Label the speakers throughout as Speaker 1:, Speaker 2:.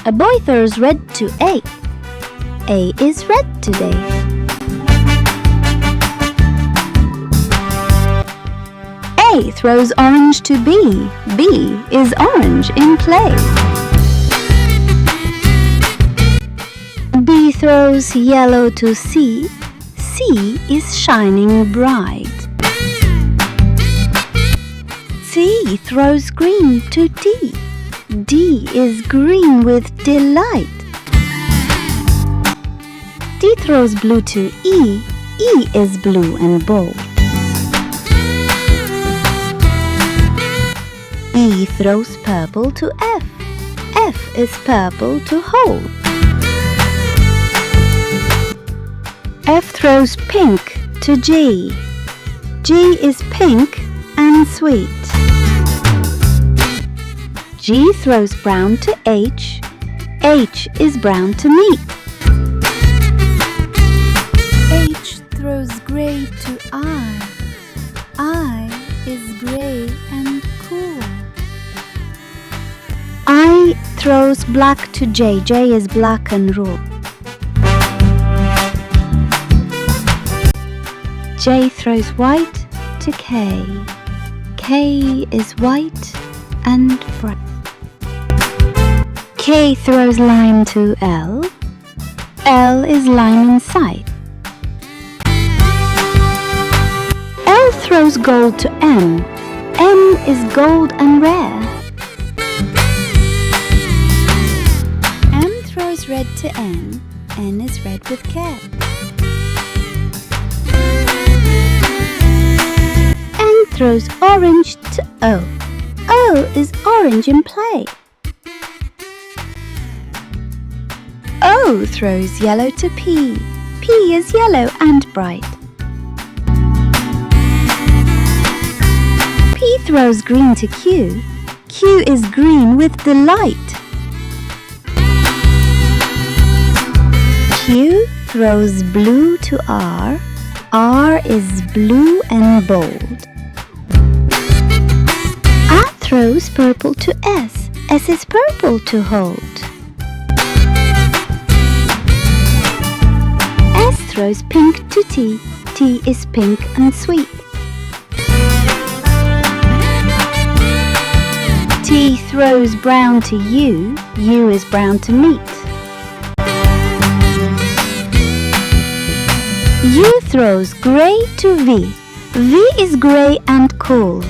Speaker 1: A boy throws red to A. A is red today. A throws orange to B. B is orange in play. B throws yellow to C. C is shining bright. C throws green to D. D is green with delight. D throws blue to E. E is blue and bold. E throws purple to F. F is purple to hold. F throws pink to G. G is pink and sweet. G throws brown to H. H is brown to meet. H throws grey to I. I is grey and cool. I throws black to J. J is black and raw. J throws white to K. K is white and bright. K throws lime to L. L is lime in sight. L throws gold to M. M is gold and rare. M throws red to N. N is red with care. N throws orange to O. O is orange in play. O throws yellow to P. P is yellow and bright. P throws green to Q. Q is green with delight. Q throws blue to R. R is blue and bold. R throws purple to S. S is purple to hold. S throws pink to T. T is pink and sweet. T throws brown to U. U is brown to meet. U throws grey to V. V is grey and cool.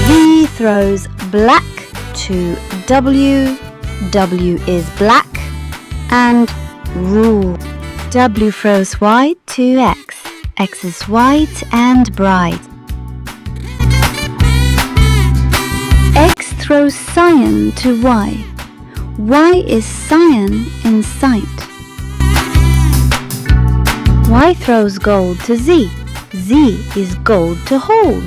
Speaker 1: V throws black to W. W is black and rule. W throws white to X. X is white and bright. X throws cyan to Y. Y is cyan in sight. Y throws gold to Z. Z is gold to hold.